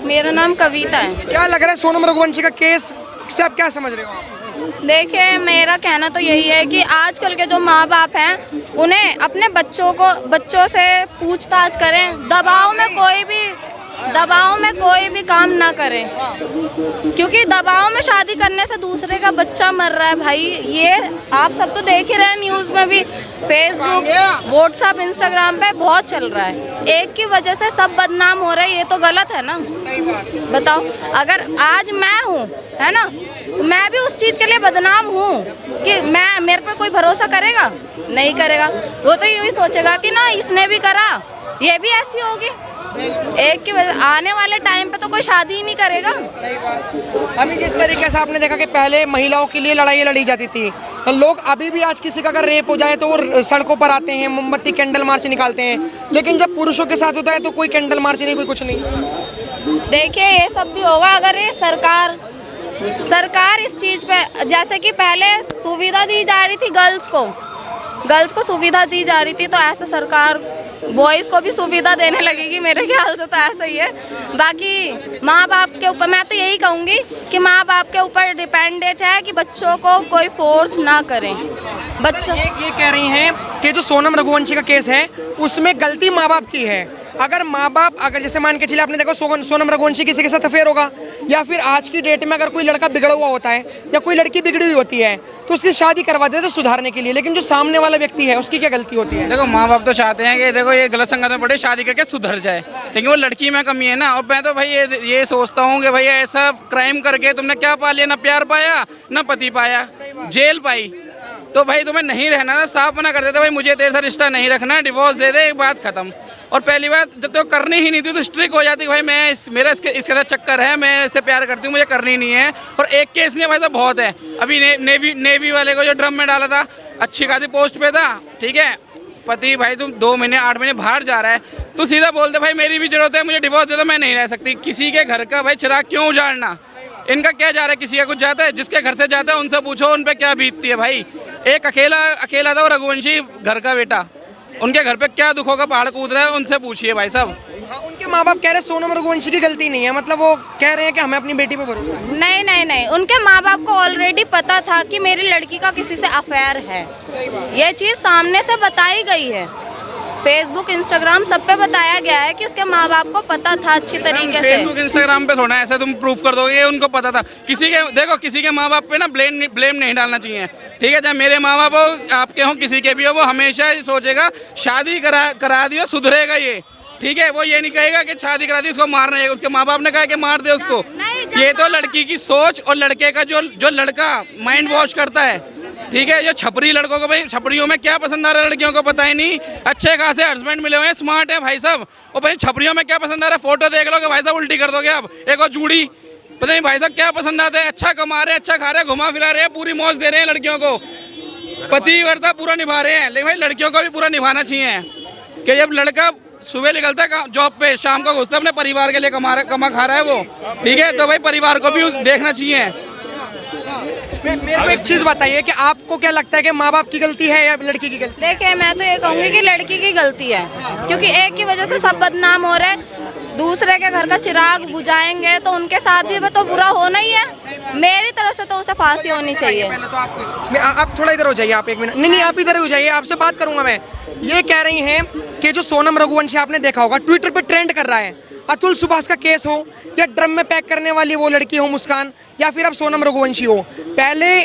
मेरा नाम कविता है। क्या लग रहा है सोनम रघुवंशी का केस से आप क्या समझ रहे हो आप? देखिए, मेरा कहना तो यही है कि आजकल के जो माँ बाप हैं उन्हें अपने बच्चों से पूछताछ करें, दबाव में कोई भी काम ना करें, क्योंकि दबाव में शादी करने से दूसरे का बच्चा मर रहा है भाई। ये आप सब तो देख ही रहे हैं, न्यूज़ में भी, फेसबुक, व्हाट्सएप, इंस्टाग्राम पे बहुत चल रहा है। एक की वजह से सब बदनाम हो रहे हैं, ये तो गलत है ना। बताओ, अगर आज मैं हूँ, है ना, तो मैं भी उस चीज़ के लिए बदनाम हूँ कि मेरे पे कोई भरोसा करेगा? नहीं करेगा। वो तो यही सोचेगा कि ना इसने भी करा, ये भी ऐसी होगी। एक की वजह आने वाले टाइम पे तो कोई शादी ही नहीं करेगा। सही बात। अभी जिस तरीके से आपने देखा कि पहले महिलाओं के लिए लड़ाई लड़ी जाती थी, लोग अभी भी आज किसी का अगर रेप हो जाए तो वो सड़कों पर आते हैं, मोमबत्ती कैंडल मार्च निकालते हैं, लेकिन जब पुरुषों के साथ होता है तो कोई कैंडल मार्च नहीं, कोई कुछ नहीं। देखिए, ये सब भी होगा अगर ये सरकार इस चीज़ पे, जैसे कि पहले सुविधा दी जा रही थी गर्ल्स को सुविधा दी जा रही थी, तो ऐसे सरकार बॉयज़ को भी सुविधा देने लगेगी, मेरे ख्याल से तो ऐसा ही है। बाकी माँ बाप के ऊपर मैं तो यही कहूँगी कि माँ बाप के ऊपर डिपेंडेंट है कि बच्चों को कोई फोर्स ना करें। बच्चों ये कह रही हैं कि जो सोनम रघुवंशी का केस है उसमें गलती माँ बाप की है। अगर माँ बाप, अगर जैसे मान के चलिए आपने देखो सोनम रघुवंशी किसी के साथ अफेयर होगा, या फिर आज की डेट में अगर कोई लड़का बिगड़ा हुआ होता है या कोई लड़की बिगड़ी हुई होती है तो उसकी शादी करवा देते तो सुधारने के लिए, लेकिन जो सामने वाला व्यक्ति है उसकी क्या गलती होती है? देखो, माँ बाप तो चाहते हैं कि देखो ये गलत संगत में पड़े, शादी करके सुधर जाए, लेकिन वो लड़की में कमी है ना। और मैं तो भाई ये सोचता हूँ कि भाई ऐसा क्राइम करके तुमने क्या पा लिया? ना प्यार पाया, ना पति पाया, जेल पाई। तो भाई तुम्हें नहीं रहना था, साफ मना कर देते भाई मुझे तेरे साथ रिश्ता नहीं रखना है, डिवोर्स दे दे, एक बात खत्म। और पहली बात, जब तो करनी ही नहीं थी तो स्ट्रिक हो जाती, भाई मेरा इसके साथ चक्कर है, मैं इससे प्यार करती हूँ, मुझे करनी नहीं है। और एक केस नहीं भाई, तो बहुत है। अभी नेवी वाले को जो ड्रम में डाला था, अच्छी खासी पोस्ट पे था, ठीक है, पति भाई तुम 2 महीने 8 महीने बाहर जा रहा है, तो सीधा बोलते भाई मेरी भी जरूरत है, मुझे डिवोर्स दे दो, मैं नहीं रह सकती। किसी के घर का भाई चिराग क्यों उजाड़ना? इनका क्या जा रहा है? किसी का कुछ जाता है? जिसके घर से जाता है उनसे पूछो उन पे क्या बीतती है भाई। एक अकेला था वो रघुवंशी घर का बेटा, उनके घर पे क्या दुख होगा, पहाड़ कूद रहा है, उनसे पूछिए भाई साहब। हाँ, उनके माँ बाप कह रहे हैं सोनम रघुवंशी की गलती नहीं है, मतलब वो कह रहे हैं कि हमें अपनी बेटी पे भरोसा है। नहीं, उनके माँ बाप को ऑलरेडी पता था कि मेरी लड़की का किसी से अफेयर है। ये चीज़ सामने से बताई गई है, फेसबुक, इंस्टाग्राम सब पे बताया गया है कि उसके माँ बाप को पता था अच्छी तरीके से। फेसबुक, इंस्टाग्राम पे थोड़ा ऐसा तुम प्रूफ कर दोगे, उनको पता था। किसी के माँ बाप पे ना ब्लेम नहीं डालना चाहिए, ठीक है? चाहे मेरे माँ बाप हो, आपके हों, किसी के भी हो, वो हमेशा सोचेगा शादी करा दियो, सुधरेगा ये, ठीक है? वो ये नहीं कहेगा कि शादी करा दी इसको मारना है, उसके माँ बाप ने कहा कि मार दे उसको। ये तो लड़की की सोच और लड़के का जो लड़का माइंड वॉश करता है, ठीक है? जो छपरी लड़कों को, भाई छपरियों में क्या पसंद आ रहा है लड़कियों को पता ही नहीं, अच्छे खासे हस्बैंड मिले हुए हैं, स्मार्ट है भाई साहब, और भाई छपरियों में क्या पसंद आ रहा है? फोटो देख लो कि भाई साहब उल्टी कर दोगे आप, एक और जूड़ी, पता नहीं भाई साहब क्या पसंद आता है। अच्छा कमा रहे हैं, अच्छा खा रहे हैं, घुमा फिरा रहे हैं, पूरी मौज दे रहे हैं लड़कियों को, पतिव्रता पूरा निभा रहे हैं, लेकिन भाई लड़कियों को भी पूरा निभाना चाहिए कि जब लड़का सुबह निकलता है जॉब पे, शाम को घुसता है, अपने परिवार के लिए कमा खा रहा है वो, ठीक है? तो भाई परिवार को भी देखना चाहिए। मेरे को एक चीज़ बताइए कि आपको क्या लगता है कि माँ बाप की गलती है या लड़की की गलती? देखिए, मैं तो ये कहूँगी कि लड़की की गलती है, क्योंकि एक की वजह से सब बदनाम हो रहे हैं। दूसरे के घर का चिराग बुझाएंगे तो उनके साथ भी तो बुरा होना ही है। मेरी तरफ से तो उसे फांसी होनी चाहिए। पहले तो आप थोड़ा इधर हो जाइए, आप 1 मिनट। नहीं, आप इधर हो जाइए, आपसे बात करूंगा मैं। ये कह रही हैं कि जो सोनम रघुवंशी आपने देखा होगा ट्विटर पे ट्रेंड कर रहा है, अतुल सुभाष का केस हो या ड्रम में पैक करने वाली वो लड़की हो मुस्कान, या फिर अब सोनम रघुवंशी हो, पहले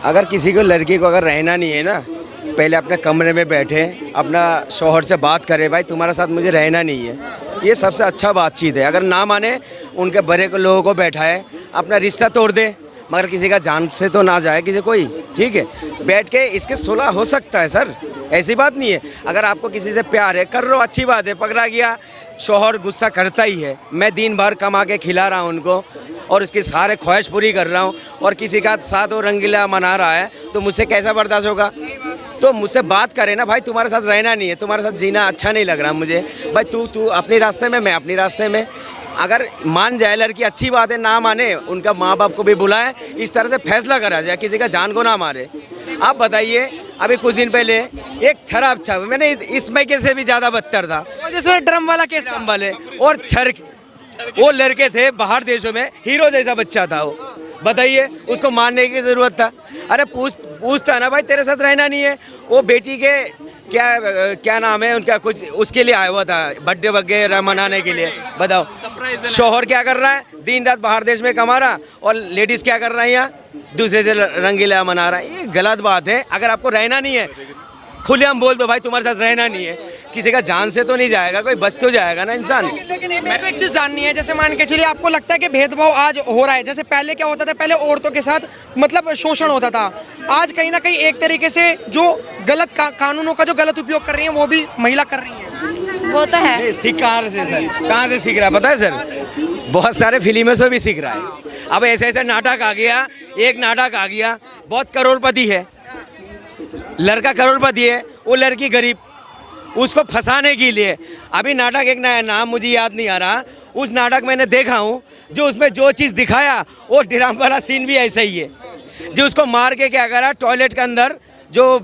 अगर किसी को लड़की को अगर रहना नहीं है ना, पहले अपने कमरे में बैठे अपना शौहर से बात करे, भाई तुम्हारे साथ मुझे रहना नहीं है, ये सबसे अच्छा बातचीत है। अगर ना माने उनके बड़े को लोगों को बैठाए, अपना रिश्ता तोड़ दे, मगर किसी का जान से तो ना जाए किसी कोई, ठीक है? बैठ के इसके सुलह हो सकता है सर, ऐसी बात नहीं है। अगर आपको किसी से प्यार है, कर लो, अच्छी बात है। पकड़ा गया, शौहर गुस्सा करता ही है, मैं दिन भर कमा के खिला रहा हूँ उनको और उसकी सारे ख्वाहिश पूरी कर रहा हूँ, और किसी का साथ वो रंगीला मना रहा है, तो मुझसे कैसा बर्दाश्त होगा? तो मुझसे बात करे ना, भाई तुम्हारे साथ रहना नहीं है, तुम्हारे साथ जीना अच्छा नहीं लग रहा मुझे, भाई तू अपने रास्ते में, मैं अपने रास्ते में। अगर मान जाए लड़की, अच्छी बात है, ना माने उनका माँ बाप को भी बुलाए, इस तरह से फैसला करा जाए, किसी का जान को ना मारे। आप बताइए, अभी कुछ दिन पहले एक शराब मैंने इस महीने से भी ज़्यादा बदतर था, जैसे ड्रम वाला केस वाले और छर वो लड़के थे बाहर देशों में, हीरो जैसा बच्चा था वो। बताइए उसको मारने की ज़रूरत था? अरे पूछता ना भाई, तेरे साथ रहना नहीं है। वो बेटी के क्या नाम है उनका, कुछ उसके लिए आया हुआ था, बर्थडे वगैरह मनाने के लिए। बताओ शौहर क्या कर रहा है, दिन रात बाहर देश में कमा रहा, और लेडीज़ क्या कर रहा है यहाँ, दूसरे से रंगीला मना रहा है। ये गलत बात है। अगर आपको रहना नहीं है, खुलेआम बोल दो भाई तुम्हारे साथ रहना नहीं है। किसी का जान से तो नहीं जाएगा, कोई बच तो जाएगा ना इंसान। लेकिन मेरे को एक चीज जाननी है, जैसे मान के चलिए आपको लगता है कि भेदभाव आज हो रहा है, जैसे पहले क्या होता था, पहले औरतों के साथ मतलब शोषण होता था, आज कहीं ना कहीं एक तरीके से जो गलत कानूनों का जो गलत उपयोग कर रही है वो भी महिला कर रही है। वो तो है। सीख कहाँ से सर, कहाँ से सीख रहा है पता है सर? बहुत सारे फिल्मों से भी सीख रहा है। अब ऐसे ऐसे नाटक आ गया, एक नाटक आ गया, बहुत करोड़पति है, लड़का करोड़पति है, वो लड़की गरीब, उसको फंसाने के लिए अभी नाटक एक नया नाम मुझे याद नहीं आ रहा, उस नाटक मैंने देखा हूँ, जो उसमें जो चीज़ दिखाया वो ड्रामा वाला सीन भी ऐसा ही है। जो उसको मार के क्या करा, टॉयलेट के अंदर जो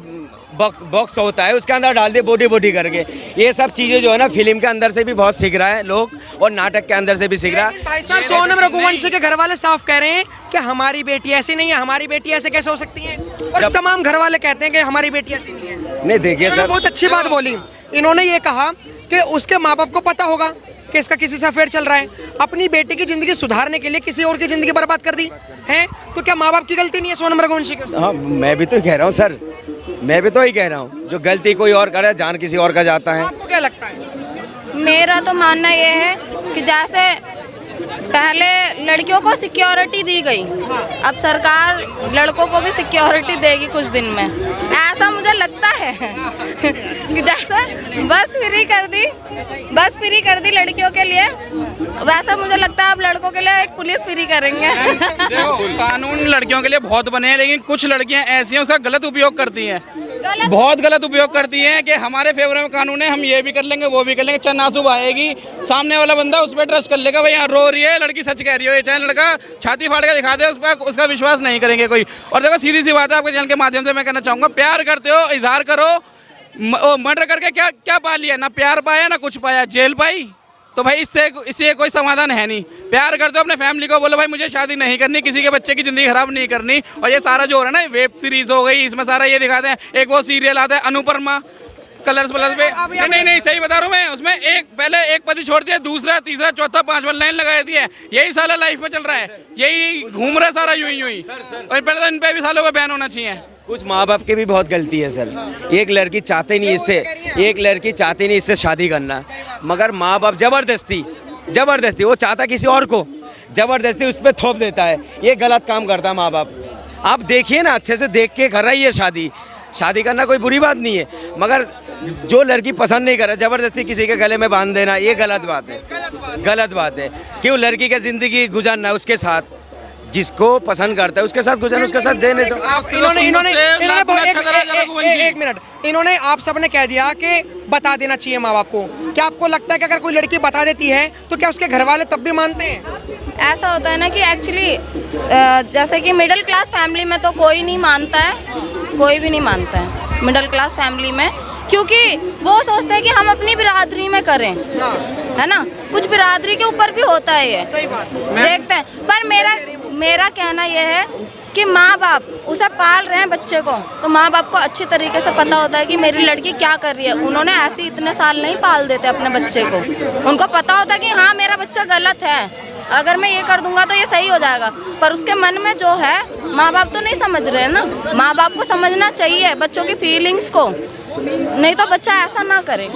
बॉक्स होता है उसके अंदर डाल दे बोटी करके। ये सब चीज़ें जो है ना फिल्म के अंदर से भी बहुत सीख रहा है लोग, और नाटक के अंदर से भी सीख रहा है। भाई साहब सोनम रघुवंशी के घर वाले साफ कह रहे हैं कि हमारी बेटी ऐसी नहीं है, हमारी बेटी ऐसे कैसे हो सकती है, और तमाम घर वाले कहते हैं कि हमारी बेटी ऐसी नहीं है। नहीं देखिए सर, बहुत अच्छी बात बोली। इन्होंने ये कहा कि उसके माँ बाप को पता होगा कि इसका किसी से अफेयर चल रहा है, अपनी बेटी की जिंदगी सुधारने के लिए किसी और की जिंदगी बर्बाद कर दी है, तो क्या माँ बाप की गलती नहीं है सोनम रघुवंशी की? हाँ मैं भी तो कह रहा हूँ सर, मैं भी तो ही कह रहा हूँ, जो गलती कोई और करे जान किसी और का जाता है। आपको क्या लगता है? मेरा तो मानना ये है कि जैसे पहले लड़कियों को सिक्योरिटी दी गई, अब सरकार लड़कों को भी सिक्योरिटी देगी कुछ दिन में, ऐसा मुझे लगता है। कि जैसे बस फ्री कर दी लड़कियों के लिए, वैसा मुझे लगता है अब लड़कों के लिए एक पुलिस फ्री करेंगे। देखो कानून लड़कियों के लिए बहुत बने हैं, लेकिन कुछ लड़कियां ऐसी हैं उसका गलत उपयोग करती हैं, बहुत गलत उपयोग करती हैं कि हमारे फेवर में कानून है, हम ये भी कर लेंगे वो भी कर लेंगे। चाहे नासुब आएगी, सामने वाला बंदा उस पर ट्रस्ट कर लेगा, भाई यहाँ रो रही है लड़की सच कह रही है, चाहे लड़का छाती फाड़ के दिखा दे उस पर उसका विश्वास नहीं करेंगे कोई। और देखो सीधी सी बात है, आपके चैनल के माध्यम से मैं कहना चाहूँगा, प्यार करते हो इजहार करो, मर्डर करके क्या पा लिया, ना प्यार पाया ना कुछ पाया, जेल पाई, तो भाई इससे कोई समाधान है नहीं। प्यार करते हो अपने फैमिली को बोलो भाई मुझे शादी नहीं करनी, किसी के बच्चे की ज़िंदगी खराब नहीं करनी। और ये सारा जो हो रहा है ना, वेब सीरीज़ हो गई, इसमें सारा ये दिखाते हैं, एक वो सीरियल आता है अनुपमा कलर्स प्लस पे, नहीं सही बता रहा हूँ मैं, उसमें पहले एक पति छोड़ दिया, दूसरा तीसरा चौथा पांचवा लाइन लगा दी है, यही साला लाइफ में चल रहा है, यही घूम रहा है सारा यूं ही। और पहले तो इन पे भी सालों पे बैन होना चाहिए। कुछ माँ बाप की भी बहुत गलती है सर, एक लड़की चाहते नहीं इससे शादी करना, मगर माँ बाप जबरदस्ती वो चाहता किसी और को, जबरदस्ती उस पर थोप देता है, ये गलत काम करता है माँ बाप। आप देखिए ना, अच्छे से देख के कर रही है शादी करना कोई बुरी बात नहीं है, मगर जो लड़की पसंद नहीं कर रहा जबरदस्ती किसी के गले में बांध देना, ये गलत बात है। क्यों लड़की की जिंदगी गुजारना, उसके साथ जिसको पसंद करता है उसके साथ गुजारना, उसके साथ देने दो। इन्होंने आप सबने कह दिया कि बता देना चाहिए माँ बाप को, क्या आपको लगता है कि अगर कोई लड़की बता देती है तो क्या उसके घर वाले तब भी मानते हैं? ऐसा होता है ना कि एक्चुअली जैसे कि मिडिल क्लास फैमिली में तो कोई नहीं मानता है, कोई भी नहीं मानता है मिडिल क्लास फैमिली में, क्योंकि वो सोचते हैं कि हम अपनी बिरादरी में करें, है ना, कुछ बिरादरी के ऊपर भी होता है ये, देखते हैं। पर मेरा कहना यह है कि माँ बाप उसे पाल रहे हैं बच्चे को, तो माँ बाप को अच्छी तरीके से पता होता है कि मेरी लड़की क्या कर रही है। उन्होंने ऐसे इतने साल नहीं पाल देते अपने बच्चे को, उनको पता होता है कि हाँ मेरा बच्चा गलत है, अगर मैं ये कर दूंगा तो ये सही हो जाएगा, पर उसके मन में जो है माँ बाप तो नहीं समझ रहे हैं ना। माँ बाप को समझना चाहिए बच्चों की फीलिंग्स को, नहीं तो बच्चा ऐसा ना करे।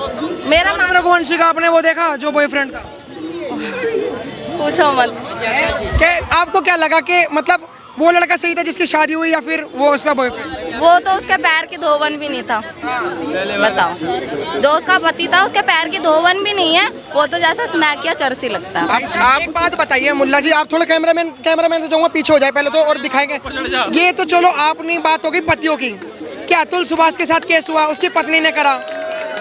मेरा सोनम रघुवंशी का आपने वो देखा जो बॉयफ्रेंड का, पूछो मत। आपको क्या लगा कि मतलब वो लड़का सही था जिसकी शादी हुई, या फिर वो उसका बॉयफ्रेंड? वो तो उसके पैर की धोवन भी नहीं था, बताओ, जो उसका पति था उसके पैर की धोवन भी नहीं है, वो तो जैसा स्मैकिया चरसी लगता है। आप एक बात बताइए मुल्ला जी, आप थोड़ा कैमरामैन से जाऊंगा पीछे हो जाए पहले तो, और दिखाएंगे ये तो चलो आपने बात होगी पतियों की, क्या अतुल सुभाष के साथ केस हुआ उसकी पत्नी ने करा,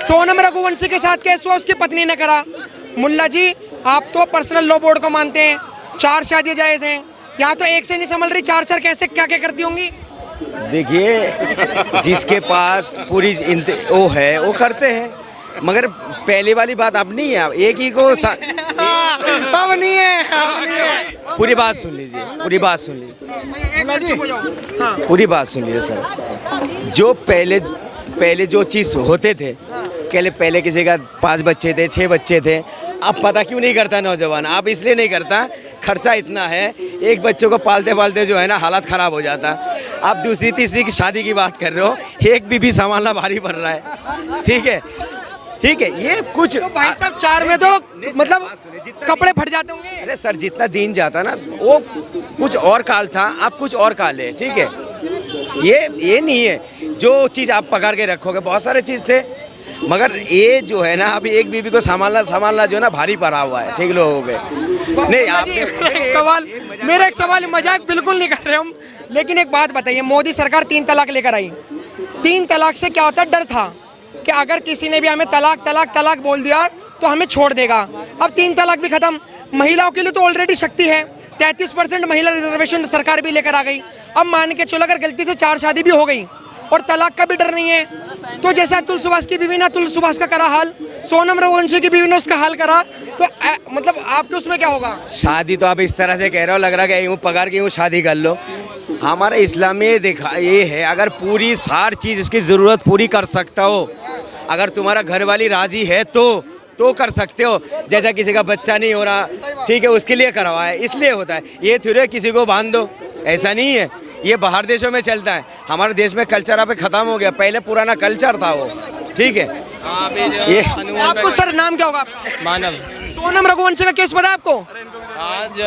सोनम रघुवंशी के साथ केस हुआ उसकी पत्नी ने करा। मुल्ला जी आप तो पर्सनल लॉ बोर्ड को मानते हैं, 4 शादियां जायज़ हैं, यहाँ तो एक से नहीं संभल रही, 4 कैसे क्या करती होंगी? देखिए जिसके पास पूरी वो है वो करते हैं, मगर पहली वाली बात अब नहीं है, एक ही को अब नहीं है, अब नहीं है। पूरी बात सुन लीजिए, पूरी बात सुन लीजिए, पूरी बात सुन लीजिए सर। जो पहले जो चीज़ होते थे, पहले किसी का 5 बच्चे थे, 6 बच्चे थे, अब पता क्यों नहीं करता नौजवान? आप इसलिए नहीं करता, खर्चा इतना है, एक बच्चों को पालते पालते जो है ना हालत ख़राब हो जाता। आप दूसरी तीसरी की शादी की बात कर रहे हो, एक बीबी संभालना भारी पड़ रहा है। ठीक है, ठीक है, ये कुछ तो भाई साहब 4 में तो मतलब कपड़े फट जाते होंगे। अरे सर, जितना दिन जाता ना वो कुछ और काल था, अब कुछ और काल है। ठीक है, ये नहीं है जो चीज़ आप पकड़ के रखोगे, बहुत सारे चीज़ थे, मगर ये जो है ना अभी एक बीबी को संभालना जो है ना भारी पड़ा हुआ है। ठीक लोगों के नहीं आपने मेरा एक सवाल मजाक बिल्कुल नहीं कर रहे हम, लेकिन एक बात बताइए, मोदी सरकार 3 तलाक लेकर आई। 3 तलाक से क्या होता है? डर था कि अगर किसी ने भी हमें तलाक तलाक तलाक बोल दिया तो हमें छोड़ देगा। अब 3 तलाक भी खत्म। महिलाओं के लिए तो ऑलरेडी शक्ति है, 33% महिला रिजर्वेशन सरकार भी लेकर आ गई। अब मान के चलो अगर गलती से 4 शादी भी हो गई और तलाक का भी डर नहीं है, तो जैसे अतुल सुभाष की बीवी ने अतुल सुभाष का करा हाल, सोनम रघुवंशी की बीवी ने उसका हाल करा, तो मतलब आपके उसमें क्या होगा? शादी तो आप इस तरह से कह रहे हो, लग रहा है कि यूँ पकड़ के यूँ शादी कर लो। हमारे इस्लाम में देखा ये है, अगर पूरी सारी चीज़ इसकी ज़रूरत पूरी कर सकता हो, अगर तुम्हारा घर वाली राजी है तो कर सकते हो। जैसा किसी का बच्चा नहीं हो रहा, ठीक है, उसके लिए करवाए, इसलिए होता है। ये थोड़े किसी को बांध दो, ऐसा नहीं है। ये बाहर देशों में चलता है, हमारे देश में कल्चर अब खत्म हो गया, पहले पुराना कल्चर था वो। ठीक है, ये आपको सर नाम क्या होगा आपका? मानव। सोनम रघुवंशी का केस पता है आपको? आज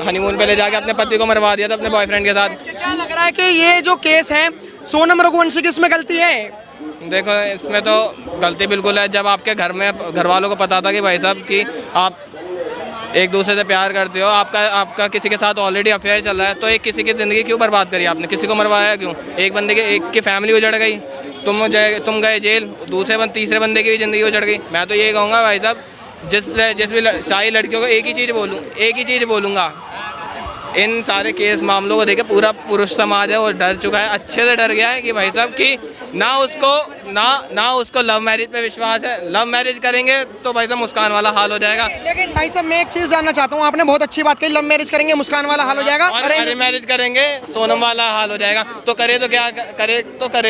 हनीमून पे ले जाके अपने पति को मरवा दिया था अपने बॉयफ्रेंड के साथ। क्या लग रहा है कि ये जो केस है सोनम रघुवंशी की, इसमें गलती है? देखो, इसमें तो गलती बिल्कुल है। जब आपके घर वालों को पता था कि भाई साहब कि आप एक दूसरे से प्यार करते हो, आपका किसी के साथ ऑलरेडी अफेयर चल रहा है, तो एक किसी की ज़िंदगी क्यों बर्बाद करी आपने? किसी को मरवाया क्यों? एक की फैमिली उजड़ गई, तुम गए जेल, तीसरे बंदे की भी ज़िंदगी उजड़ गई। मैं तो ये कहूँगा भाई साहब, जिस भी सारी लड़कियों को एक ही चीज़ बोलूँगा, इन सारे केस मामलों को देखे पूरा पुरुष समाज है वो डर चुका है, अच्छे से डर गया है कि भाई साहब कि ना उसको लव मैरिज पे विश्वास है। लव मैरिज करेंगे तो भाई साहब मुस्कान वाला हाल हो जाएगा। लेकिन भाई साहब मैं एक चीज़ जानना चाहता हूँ, आपने बहुत अच्छी बात कही, लव मैरिज करेंगे मुस्कान वाला हाल हो जाएगा, अरेंज मैरिज करेंगे सोनम वाला हाल हो जाएगा। तो करे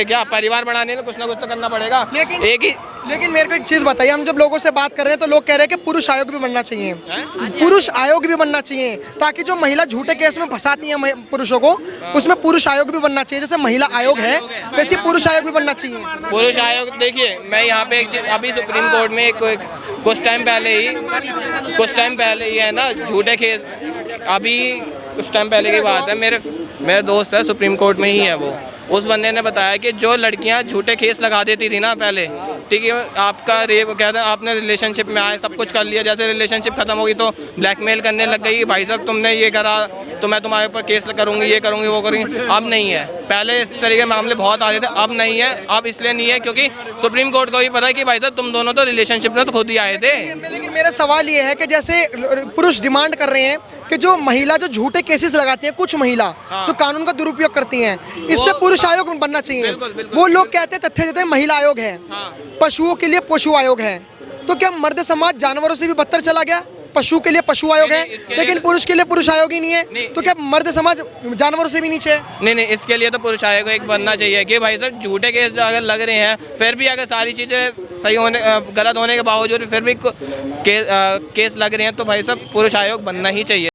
क्या? परिवार बढ़ाने में कुछ ना कुछ तो करना पड़ेगा। लेकिन मेरे को एक चीज़ बताइए, हम जब लोगों से बात कर रहे हैं तो लोग कह रहे हैं कि पुरुष आयोग भी बनना चाहिए, पुरुष आयोग भी बनना चाहिए, ताकि जो महिला झूठे केस में फंसाती हैं पुरुष को, उसमें पुरुष आयोग भी बनना चाहिए। जैसे महिला आयोग है वैसे पुरुष आयोग भी बनना चाहिए। पुरुष आयोग, देखिए मैं यहाँ पे अभी सुप्रीम कोर्ट में कुछ टाइम पहले ही है ना झूठे केस, अभी कुछ टाइम पहले की बात है, मेरे दोस्त है सुप्रीम कोर्ट में ही है वो, उस बंदे ने बताया कि जो लड़कियां झूठे केस लगा देती थी ना पहले, ठीक है, आपका रेप कहते हैं, आपने रिलेशनशिप में आए सब कुछ कर लिया, जैसे रिलेशनशिप खत्म होगी तो ब्लैकमेल करने लग गई, भाई साहब तुमने ये करा तो मैं तुम्हारे ऊपर केस करूंगी, ये करूंगी, वो करूंगी। अब नहीं है, पहले इस तरीके के मामले बहुत आ रहे थे, अब नहीं है। अब इसलिए नहीं है क्योंकि सुप्रीम कोर्ट को भी पता है कि भाई साहब तुम दोनों तो रिलेशनशिप में तो खुद ही आए थे। लेकिन मेरा सवाल ये है कि जैसे पुरुष डिमांड कर रहे हैं कि जो महिला जो झूठे केसेस लगाती हैं, कुछ महिला जो कानून का दुरुपयोग करती हैं, इससे पुरुष आयोग बनना चाहिए। वो लोग कहते हैं, तथ्य देते हैं महिला आयोग है, पशुओं के लिए पशु आयोग है, तो क्या मर्द समाज जानवरों से भी बदतर चला गया? पशु के लिए पशु आयोग है लेकिन पुरुष के लिए पुरुष आयोग ही नहीं है, तो क्या मर्द समाज जानवरों से भी नीचे है? नहीं, इसके लिए तो पुरुष आयोग एक बनना चाहिए कि भाई साहब झूठे केस अगर लग रहे हैं, फिर भी अगर सारी चीज़ें सही होने गलत होने के बावजूद फिर भी केस लग रहे हैं तो भाई साहब पुरुष आयोग बनना ही चाहिए।